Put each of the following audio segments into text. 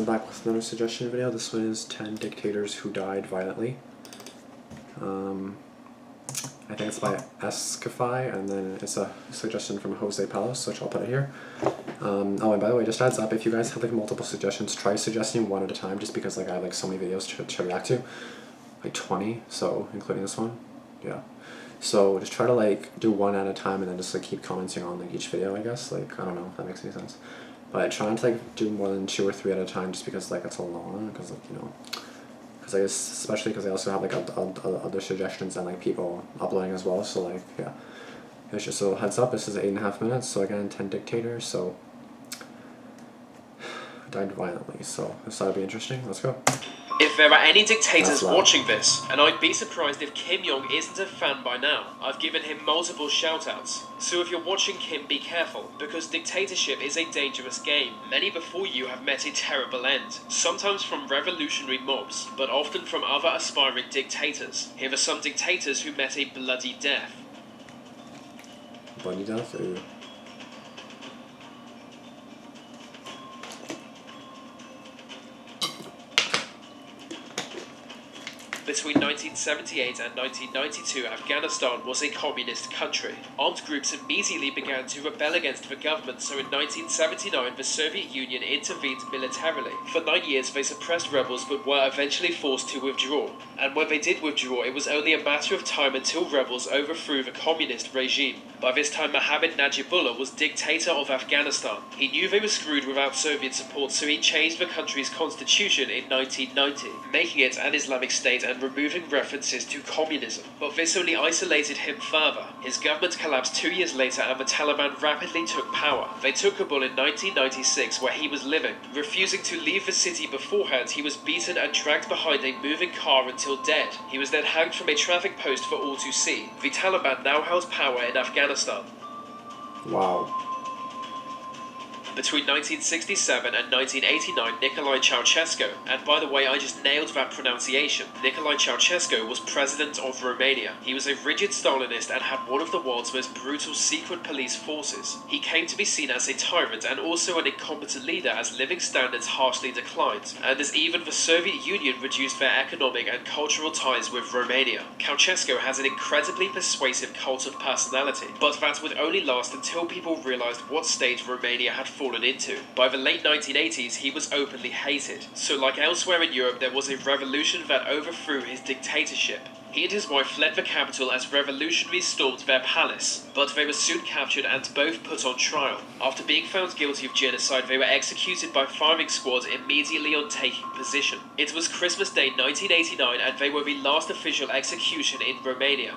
back with another suggestion video. This one is 10 dictators who died violently. I think it's by Eskify, and then it's a suggestion from Jose Palos, which I'll put it here. Oh, and by the way, just adds up, if you guys have like multiple suggestions, try suggesting one at a time, just because like I have like so many videos to react to, like 20, so including this one. Yeah, so just try to like do one at a time, and then just like keep commenting on like each video, I guess. Like, I don't know if that makes any sense, but try not to like do more than 2 or 3 at a time, just because like it's a long, because like, you know, because I guess especially because I also have like other suggestions and like people uploading as well, so like, yeah, it's just a little heads up. This is 8.5 minutes, so again, 10 dictators, so died violently, so this ought to be interesting. Let's go. If there are any dictators watching this, and I'd be surprised if Kim Jong isn't a fan by now, I've given him multiple shoutouts. So if you're watching Kim, be careful, because dictatorship is a dangerous game. Many before you have met a terrible end, sometimes from revolutionary mobs, but often from other aspiring dictators. Here are some dictators who met a bloody death. Bloody death? Ooh. Between 1978 and 1992, Afghanistan was a communist country. Armed groups immediately began to rebel against the government, so in 1979 the Soviet Union intervened militarily. For 9 years they suppressed rebels but were eventually forced to withdraw. And when they did withdraw, it was only a matter of time until rebels overthrew the communist regime. By this time, Mohammad Najibullah was dictator of Afghanistan. He knew they were screwed without Soviet support, so he changed the country's constitution in 1990, making it an Islamic state and removing references to communism. But this only isolated him further. His government collapsed 2 years later and the Taliban rapidly took power. They took Kabul in 1996, where he was living. Refusing to leave the city beforehand, he was beaten and dragged behind a moving car until dead. He was then hanged from a traffic post for all to see. The Taliban now held power in Afghanistan. Wow. Between 1967 and 1989, Nicolae Ceausescu, and by the way, I just nailed that pronunciation, Nicolae Ceausescu was president of Romania. He was a rigid Stalinist and had one of the world's most brutal secret police forces. He came to be seen as a tyrant and also an incompetent leader as living standards harshly declined, and as even the Soviet Union reduced their economic and cultural ties with Romania. Ceausescu has an incredibly persuasive cult of personality, but that would only last until people realized what stage Romania had fallen into. By the late 1980s, he was openly hated. So like elsewhere in Europe, there was a revolution that overthrew his dictatorship. He and his wife fled the capital as revolutionaries stormed their palace, but they were soon captured and both put on trial. After being found guilty of genocide, they were executed by firing squads immediately on taking position. It was Christmas Day 1989 and they were the last official execution in Romania.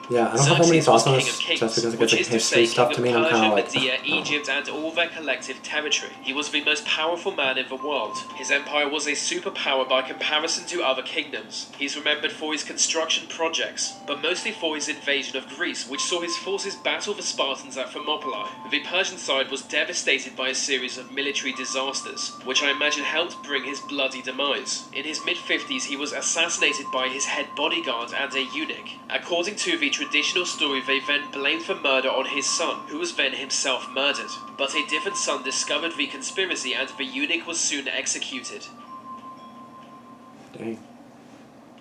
Yeah, I don't have that many thoughts on this, Kings, just because it gets like history stuff to me, and I'm kind of like, Media, Egypt, and all their collective territory. He was the most powerful man in the world. His empire was a superpower by comparison to other kingdoms. He's remembered for his construction projects, but mostly for his invasion of Greece, which saw his forces battle the Spartans at Thermopylae. The Persian side was devastated by a series of military disasters, which I imagine helped bring his bloody demise. In his mid-50s, he was assassinated by his head bodyguard and a eunuch. According to the traditional story, they then blamed the murder on his son, who was then himself murdered. But a different son discovered the conspiracy and the eunuch was soon executed. dang.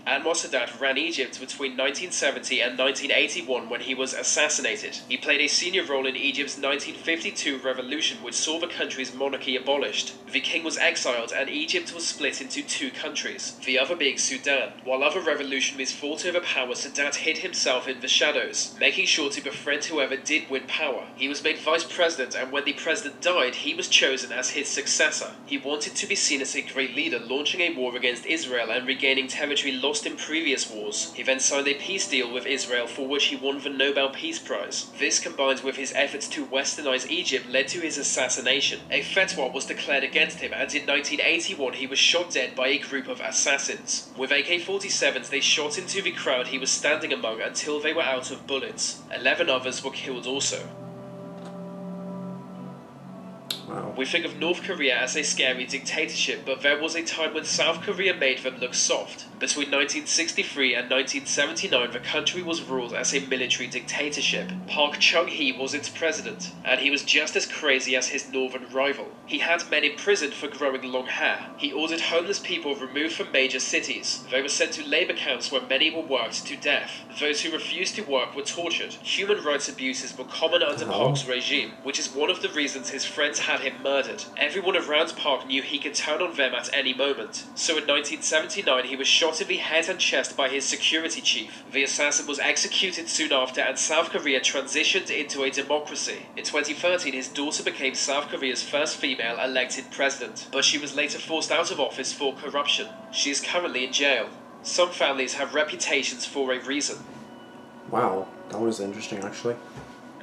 Anwar Sadat ran Egypt between 1970 and 1981 when he was assassinated. He played a senior role in Egypt's 1952 revolution, which saw the country's monarchy abolished. The king was exiled and Egypt was split into 2 countries, the other being Sudan. While other revolutionaries fought over power, Sadat hid himself in the shadows, making sure to befriend whoever did win power. He was made vice president, and when the president died, he was chosen as his successor. He wanted to be seen as a great leader, launching a war against Israel and regaining territory lost in previous wars. He then signed a peace deal with Israel, for which he won the Nobel Peace Prize. This, combined with his efforts to westernize Egypt, led to his assassination. A fatwa was declared against him, and in 1981 he was shot dead by a group of assassins. With AK-47s, they shot into the crowd he was standing among until they were out of bullets. 11 others were killed also. Wow. Wow. We think of North Korea as a scary dictatorship, but there was a time when South Korea made them look soft. Between 1963 and 1979, the country was ruled as a military dictatorship. Park Chung-hee was its president, and he was just as crazy as his northern rival. He had men imprisoned for growing long hair. He ordered homeless people removed from major cities. They were sent to labor camps where many were worked to death. Those who refused to work were tortured. Human rights abuses were common under Park's regime, which is one of the reasons his friends had him murdered. Everyone around Park knew he could turn on them at any moment. So in 1979 he was shot in the head and chest by his security chief. The assassin was executed soon after, and South Korea transitioned into a democracy. In 2013 his daughter became South Korea's first female elected president, but she was later forced out of office for corruption. She is currently in jail. Some families have reputations for a reason. Wow, that was interesting actually.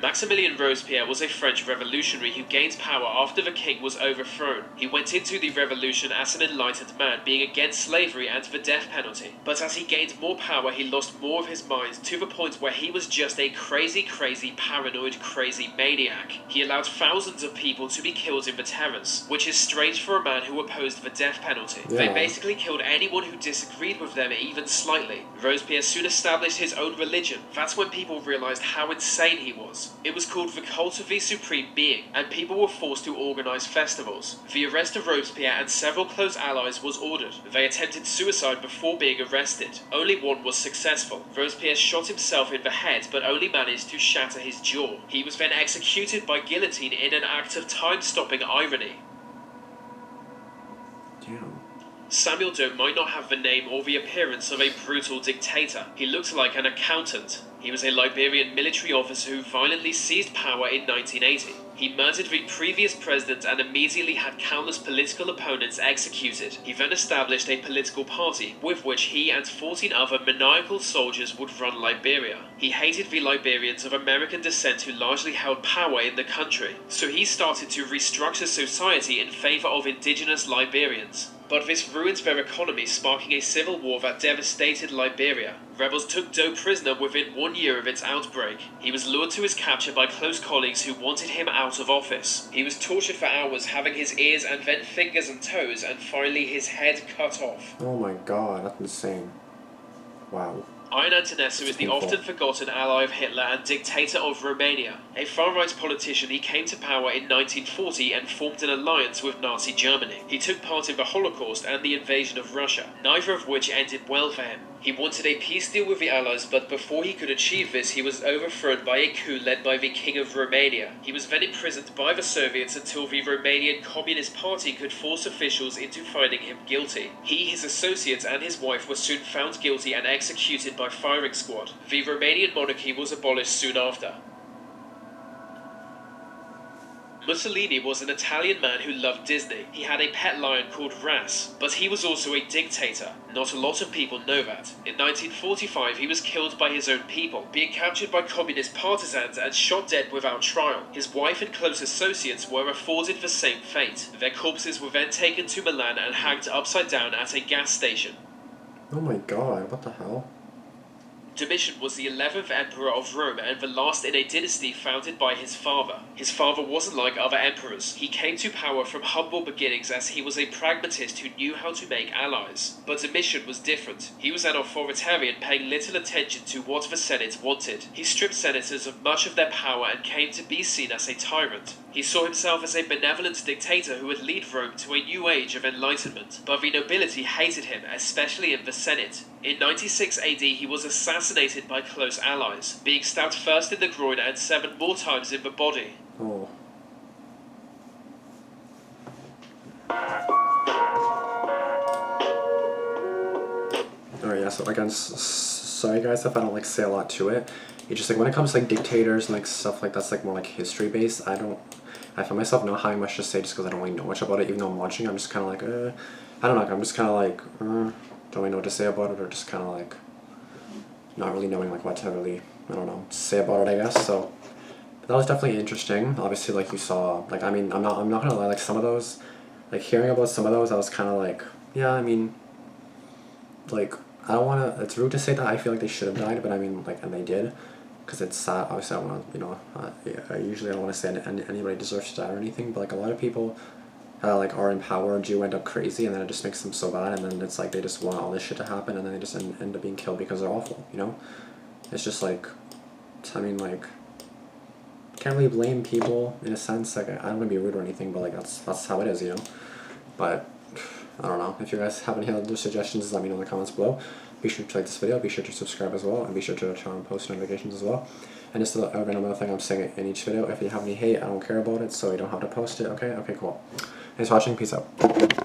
Maximilien Robespierre was a French revolutionary who gained power after the king was overthrown. He went into the revolution as an enlightened man, being against slavery and the death penalty. But as he gained more power, he lost more of his mind, to the point where he was just a crazy, paranoid, crazy maniac. He allowed thousands of people to be killed in the terrors, which is strange for a man who opposed the death penalty. Yeah. They basically killed anyone who disagreed with them even slightly. Robespierre soon established his own religion. That's when people realized how insane he was. It was called the Cult of the Supreme Being, and people were forced to organize festivals. The arrest of Robespierre and several close allies was ordered. They attempted suicide before being arrested. Only one was successful. Robespierre shot himself in the head, but only managed to shatter his jaw. He was then executed by guillotine in an act of time-stopping irony. Damn. Samuel Doe might not have the name or the appearance of a brutal dictator. He looked like an accountant. He was a Liberian military officer who violently seized power in 1980. He murdered the previous president and immediately had countless political opponents executed. He then established a political party, with which he and 14 other maniacal soldiers would run Liberia. He hated the Liberians of American descent who largely held power in the country, so he started to restructure society in favor of indigenous Liberians. But this ruined their economy, sparking a civil war that devastated Liberia. Rebels took Doe prisoner within 1 year of its outbreak. He was lured to his capture by close colleagues who wanted him out of office. He was tortured for hours, having his ears and then fingers and toes, and finally his head cut off. Oh my god, that's insane. Wow. Ion Antonescu is the often forgotten ally of Hitler and dictator of Romania. A far-right politician, he came to power in 1940 and formed an alliance with Nazi Germany. He took part in the Holocaust and the invasion of Russia, neither of which ended well for him. He wanted a peace deal with the Allies, but before he could achieve this, he was overthrown by a coup led by the King of Romania. He was then imprisoned by the Soviets until the Romanian Communist Party could force officials into finding him guilty. He, his associates, and his wife were soon found guilty and executed by firing squad. The Romanian monarchy was abolished soon after. Mussolini was an Italian man who loved Disney. He had a pet lion called Ras, but he was also a dictator. Not a lot of people know that. In 1945, he was killed by his own people, being captured by communist partisans and shot dead without trial. His wife and close associates were afforded the same fate. Their corpses were then taken to Milan and hanged upside down at a gas station. Oh my god, what the hell? Domitian was the 11th emperor of Rome and the last in a dynasty founded by his father. His father wasn't like other emperors. He came to power from humble beginnings as he was a pragmatist who knew how to make allies. But Domitian was different. He was an authoritarian, paying little attention to what the Senate wanted. He stripped senators of much of their power and came to be seen as a tyrant. He saw himself as a benevolent dictator who would lead Rome to a new age of enlightenment. But the nobility hated him, especially in the Senate. In 96 AD, he was assassinated by close allies, being stabbed first in the groin and 7 more times in the body. Oh. Alright, yeah, so again, sorry guys if I don't say a lot to it. It's just when it comes to dictators and stuff like that's more history based, I find myself not having much to say just because I don't really know much about it. Even though I'm watching, I'm just kind of I don't know, I'm just kind of don't really know what to say about it, or just kind of not really knowing what to really, I don't know, say about it, I guess. So that was definitely interesting. Obviously, you saw, I mean, I'm not gonna lie, some of those, hearing about some of those, I was kind of yeah, I mean, I don't want to, it's rude to say that I feel they should have died, but I mean, and they did, because it's sad. Obviously, I want to, I usually don't want to say anybody deserves to die or anything, but like a lot of people like are in power do end up crazy, and then it just makes them so bad, and then it's like they just want all this shit to happen, and then they just end up being killed because they're awful, It's just like, I mean, like, can't really blame people in a sense. Like, I don't want to be rude or anything, but like that's how it is, But I don't know. If you guys have any other suggestions, let me know in the comments below. Be sure to like this video, be sure to subscribe as well, and be sure to turn on post notifications as well. And just another thing I'm saying in each video, if you have any hate, I don't care about it, so you don't have to post it, okay? Okay, cool. Thanks for watching, peace out.